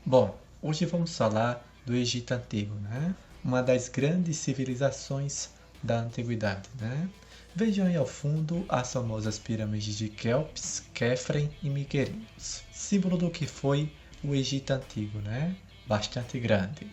Bom, hoje vamos falar do Egito Antigo, né? Uma das grandes civilizações da Antiguidade, né? Vejam aí ao fundo as famosas pirâmides de Quéops, Quefren e Miquerinos, símbolo do que foi o Egito Antigo, né? Bastante grande.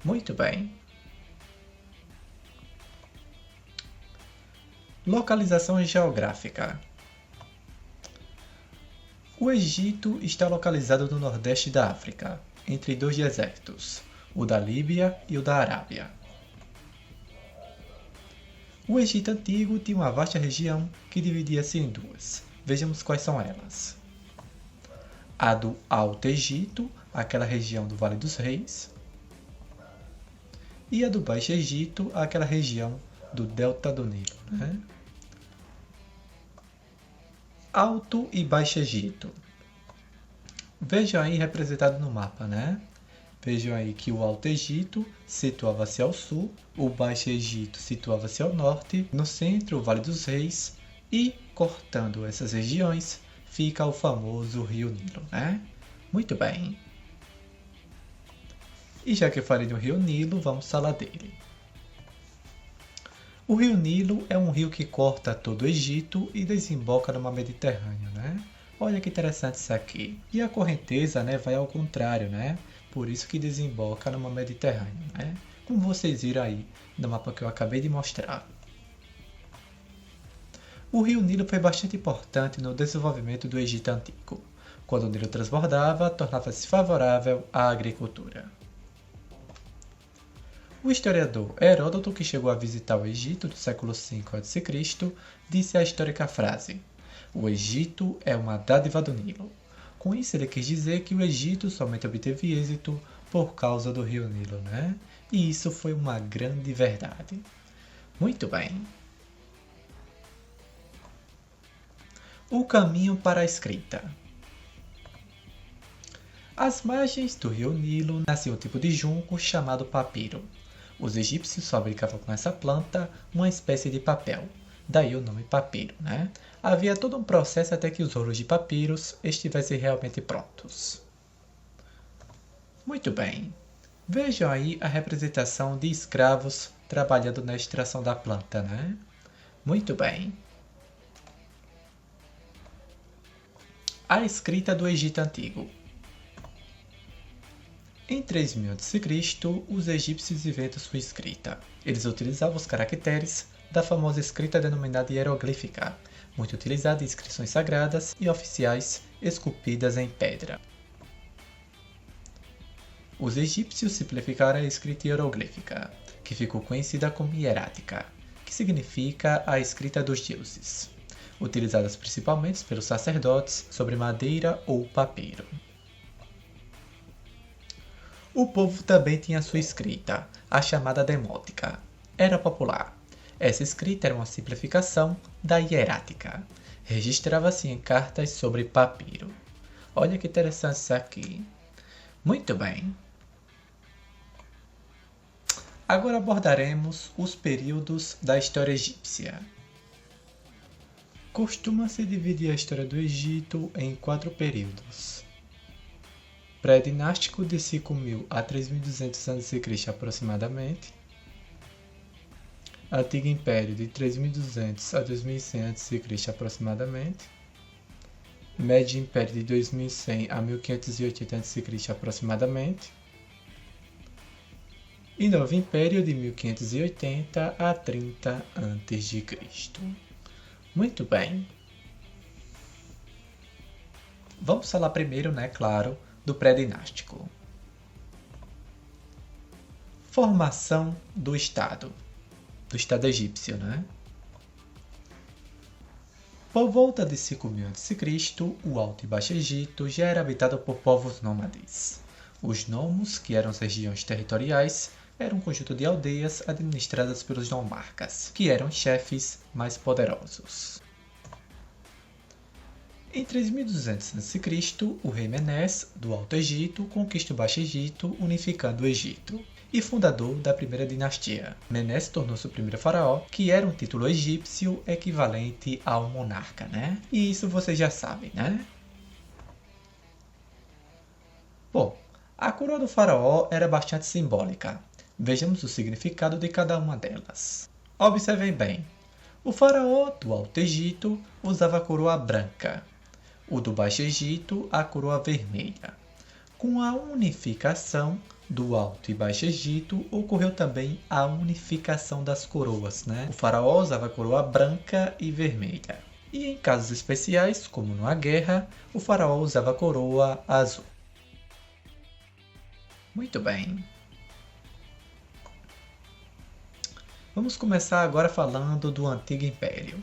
Muito bem. Localização geográfica. O Egito está localizado no nordeste da África, entre dois desertos, o da Líbia e o da Arábia. O Egito Antigo tinha uma vasta região que dividia-se em duas. Vejamos quais são elas. A do Alto Egito, aquela região do Vale dos Reis, e a do Baixo Egito, aquela região do Delta do Nilo, né? Alto e Baixo Egito. Vejam aí representado no mapa, né? Vejam aí que o Alto Egito situava-se ao sul, o Baixo Egito situava-se ao norte, no centro o Vale dos Reis e, cortando essas regiões, fica o famoso Rio Nilo, né? Muito bem. E já que eu falei do Rio Nilo, vamos falar dele. O Rio Nilo é um rio que corta todo o Egito e desemboca no mar Mediterrâneo, né? Olha que interessante isso aqui. E a correnteza, né, vai ao contrário, né? Por isso que desemboca no mar Mediterrâneo, né? Como vocês viram aí no mapa que eu acabei de mostrar. O Rio Nilo foi bastante importante no desenvolvimento do Egito Antigo. Quando o Nilo transbordava, tornava-se favorável à agricultura. O historiador Heródoto, que chegou a visitar o Egito do século V a.C., disse a histórica frase: "O Egito é uma dádiva do Nilo". Com isso ele quis dizer que o Egito somente obteve êxito por causa do rio Nilo, né? E isso foi uma grande verdade. Muito bem. O caminho para a escrita. Às margens do rio Nilo nascia um tipo de junco chamado papiro. Os egípcios fabricavam com essa planta uma espécie de papel, daí o nome papiro, né? Havia todo um processo até que os rolos de papiros estivessem realmente prontos. Muito bem. Vejam aí a representação de escravos trabalhando na extração da planta, né? Muito bem. A escrita do Egito Antigo. Em 3000 a.C., os egípcios inventam sua escrita. Eles utilizavam os caracteres da famosa escrita denominada hieroglífica, muito utilizada em inscrições sagradas e oficiais esculpidas em pedra. Os egípcios simplificaram a escrita hieroglífica, que ficou conhecida como hierática, que significa a escrita dos deuses, utilizadas principalmente pelos sacerdotes sobre madeira ou papiro. O povo também tinha sua escrita, a chamada demótica. Era popular. Essa escrita era uma simplificação da hierática. Registrava-se em cartas sobre papiro. Olha que interessante isso aqui. Muito bem. Agora abordaremos os períodos da história egípcia. Costuma-se dividir a história do Egito em 4 períodos. Pré-dinástico de 5.000 a 3.200 a.C. aproximadamente. Antigo Império de 3.200 a 2.100 a.C. aproximadamente. Médio Império de 2.100 a 1.580 a.C. aproximadamente. E Novo Império de 1.580 a 30 a.C. Muito bem. Vamos falar primeiro, né, claro, do pré-dinástico. Formação do Estado egípcio, né? Por volta de 5.000 a.C., o Alto e Baixo Egito já era habitado por povos nômades. Os nomos, que eram as regiões territoriais, eram um conjunto de aldeias administradas pelos nomarcas, que eram chefes mais poderosos. Em 3.200 a.C., o rei Menés, do Alto Egito, conquista o Baixo Egito, unificando o Egito, e fundador da primeira dinastia. Menés tornou-se o primeiro faraó, que era um título egípcio equivalente ao monarca, né? E isso vocês já sabem, né? Bom, A coroa do faraó era bastante simbólica. Vejamos o significado de cada uma delas. Observem bem. O faraó do Alto Egito usava a coroa branca. O do Baixo Egito, a coroa vermelha. Com a unificação do Alto e Baixo Egito, ocorreu também a unificação das coroas, né? O faraó usava a coroa branca e vermelha. E em casos especiais, como numa guerra, o faraó usava a coroa azul. Muito bem. Vamos começar agora falando do Antigo Império.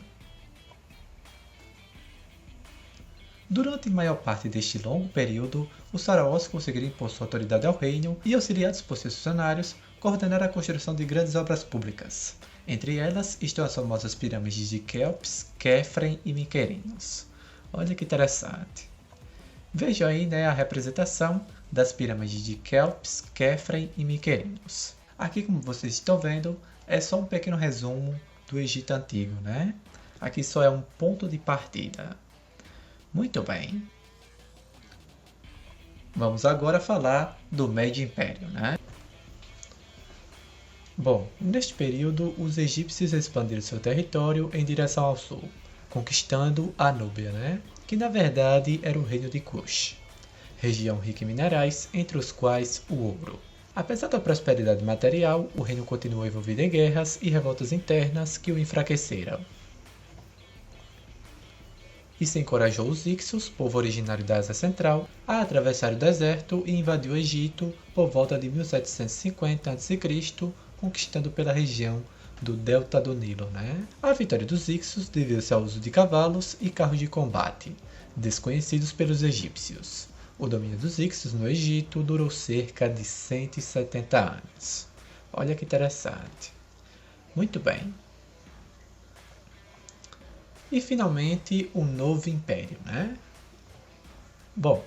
Durante a maior parte deste longo período, os faraós conseguiram impor sua autoridade ao reino e, auxiliados por seus funcionários, coordenaram a construção de grandes obras públicas. Entre elas estão as famosas pirâmides de Quéops, Quéfren e Miquerinos. Olha que interessante. Veja aí, a representação das pirâmides de Quéops, Quéfren e Miquerinos. Aqui, como vocês estão vendo, é só um pequeno resumo do Egito Antigo, né? Aqui só é um ponto de partida. Muito bem. Vamos agora falar do Médio Império, né? Bom, neste período, os egípcios expandiram seu território em direção ao sul, conquistando a Núbia, né? Que na verdade era o reino de Cush, região rica em minerais, entre os quais o ouro. Apesar da prosperidade material, o reino continuou envolvido em guerras e revoltas internas que o enfraqueceram. Isso encorajou os Ixos, povo originário da Ásia Central, a atravessar o deserto e invadir o Egito por volta de 1750 a.C., conquistando pela região do delta do Nilo, né? A vitória dos Ixos deveu-se ao uso de cavalos e carros de combate, desconhecidos pelos egípcios. O domínio dos Ixos no Egito durou cerca de 170 anos. Olha que interessante. Muito bem. E finalmente o Novo Império, né? Bom,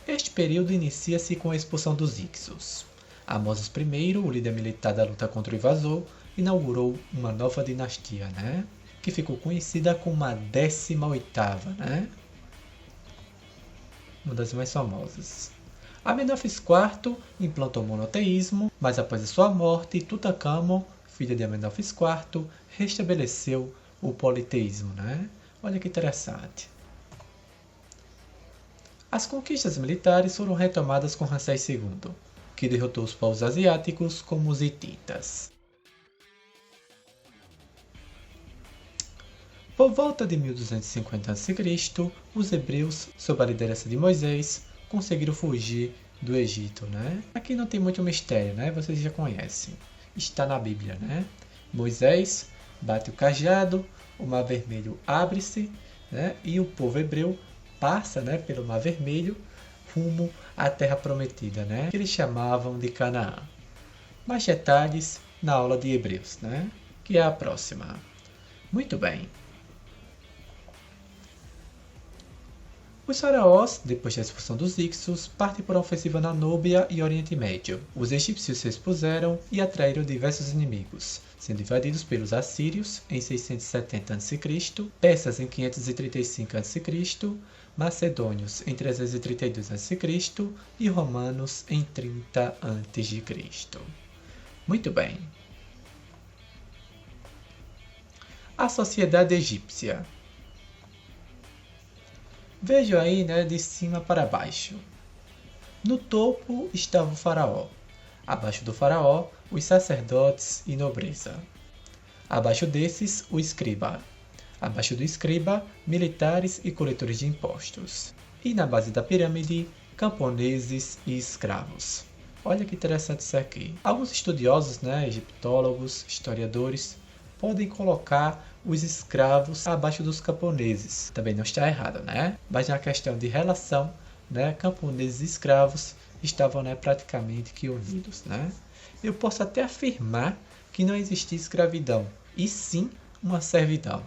este período inicia-se com a expulsão dos Ixos. Amoses I, o líder militar da luta contra o invasor, inaugurou uma nova dinastia, né? Que ficou conhecida como a 18ª, né? Uma das mais famosas. Amenófis IV implantou o monoteísmo, mas após a sua morte, Tutancâmon, filho de Amenófis IV, restabeleceu o politeísmo, né? Olha que interessante. As conquistas militares foram retomadas com Ramsés II, que derrotou os povos asiáticos como os hititas. Por volta de 1250 a.C., os hebreus, sob a liderança de Moisés, conseguiram fugir do Egito, né? Aqui não tem muito mistério, né? Vocês já conhecem. Está na Bíblia, né? Moisés bate o cajado, o Mar Vermelho abre-se, né? E o povo hebreu passa, né, pelo Mar Vermelho rumo à Terra Prometida, né? Que eles chamavam de Canaã. Mais detalhes na aula de Hebreus, né? Que é a próxima. Muito bem. Os faraós, depois da expulsão dos Ixos, partem por uma ofensiva na Núbia e Oriente Médio. Os egípcios se expuseram e atraíram diversos inimigos, sendo invadidos pelos assírios em 670 a.C., persas em 535 a.C., macedônios em 332 a.C. e romanos em 30 a.C. Muito bem. A sociedade egípcia. Vejo aí, né, de cima para baixo. No topo estava o faraó. Abaixo do faraó, os sacerdotes e nobreza. Abaixo desses, o escriba. Abaixo do escriba, militares e coletores de impostos. E na base da pirâmide, camponeses e escravos. Olha que interessante isso aqui. Alguns estudiosos, né, egiptólogos, historiadores, podem colocar os escravos abaixo dos camponeses. Também não está errado, né? Mas na questão de relação, né, camponeses e escravos estavam, né, praticamente que unidos, né? Eu posso até afirmar que não existia escravidão, e sim uma servidão.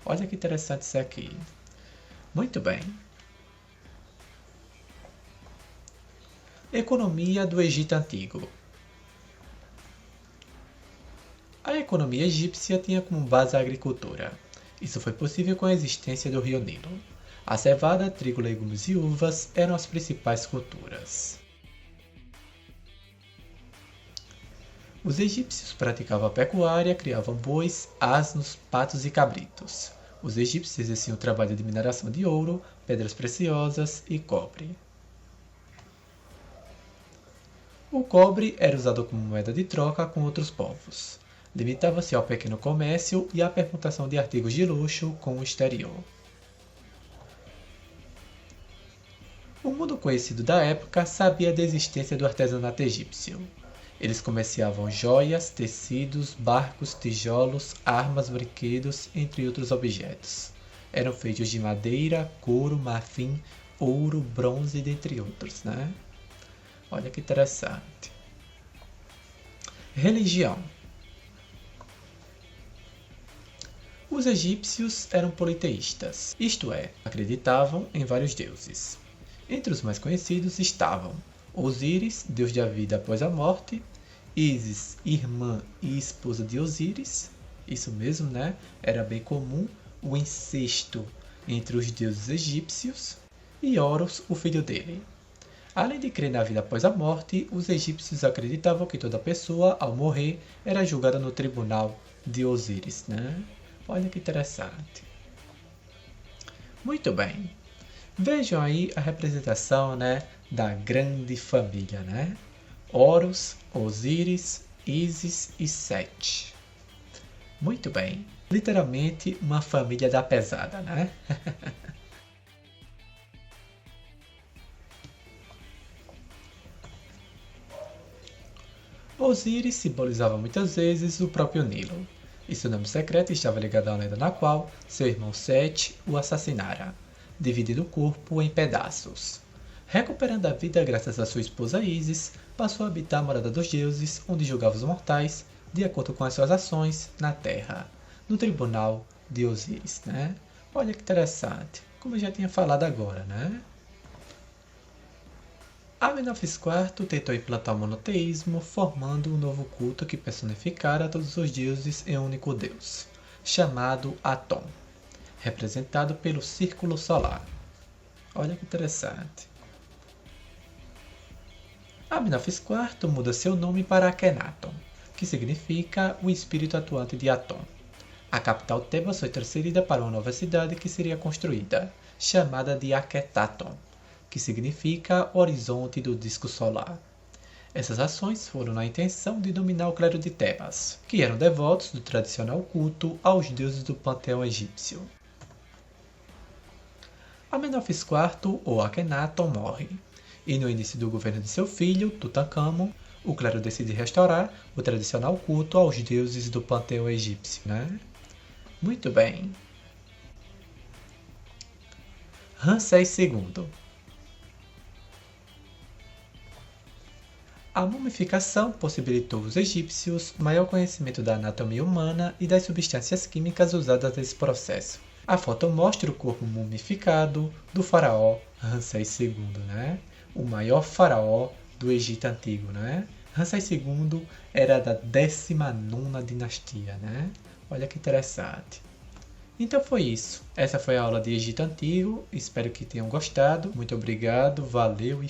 Olha que interessante isso aqui. Muito bem. Economia do Egito Antigo. A economia egípcia tinha como base a agricultura. Isso foi possível com a existência do rio Nilo. A cevada, trigo, legumes e uvas eram as principais culturas. Os egípcios praticavam a pecuária, criavam bois, asnos, patos e cabritos. Os egípcios exerciam o trabalho de mineração de ouro, pedras preciosas e cobre. O cobre era usado como moeda de troca com outros povos. Limitava-se ao pequeno comércio e à permutação de artigos de luxo com o exterior. O mundo conhecido da época sabia da existência do artesanato egípcio. Eles comerciavam joias, tecidos, barcos, tijolos, armas, brinquedos, entre outros objetos. Eram feitos de madeira, couro, marfim, ouro, bronze, dentre outros, né? Olha que interessante. Religião. Os egípcios eram politeístas, isto é, acreditavam em vários deuses. Entre os mais conhecidos estavam Osíris, deus da vida após a morte, Ísis, irmã e esposa de Osíris, isso mesmo, né? Era bem comum o incesto entre os deuses egípcios, e Horus, o filho dele. Além de crer na vida após a morte, os egípcios acreditavam que toda pessoa, ao morrer, era julgada no tribunal de Osíris, né? Olha que interessante. Muito bem. Vejam aí a representação, né, da grande família, né? Horus, Osíris, Ísis e Sete. Muito bem. Literalmente uma família da pesada, né? Osíris simbolizava muitas vezes o próprio Nilo, e seu nome secreto estava ligado à lenda na qual seu irmão Sete o assassinara, dividindo o corpo em pedaços. Recuperando a vida graças à sua esposa Ísis, passou a habitar a morada dos deuses, onde julgava os mortais, de acordo com as suas ações, na Terra, no tribunal de Osíris, né? Olha que interessante, como eu já tinha falado agora, né? Amenófis IV tentou implantar o monoteísmo, formando um novo culto que personificara todos os deuses em um único deus, chamado Atom, representado pelo círculo solar. Olha que interessante. Amenófis IV muda seu nome para Akhenaton, que significa o espírito atuante de Atom. A capital Tebas foi transferida para uma nova cidade que seria construída, chamada de Akhetaton, que significa horizonte do disco solar. Essas ações foram na intenção de dominar o clero de Tebas, que eram devotos do tradicional culto aos deuses do panteão egípcio. Amenófis IV, ou Akhenaton, morre, e no início do governo de seu filho, Tutankhamon, o clero decide restaurar o tradicional culto aos deuses do panteão egípcio, né? Muito bem. Ramsés II. A mumificação possibilitou aos egípcios maior conhecimento da anatomia humana e das substâncias químicas usadas nesse processo. A foto mostra o corpo mumificado do faraó Ramsés II, né? O maior faraó do Egito Antigo, né? Ramsés II era da 19ª dinastia, né? Olha que interessante. Então foi isso. Essa foi a aula de Egito Antigo. Espero que tenham gostado. Muito obrigado, valeu e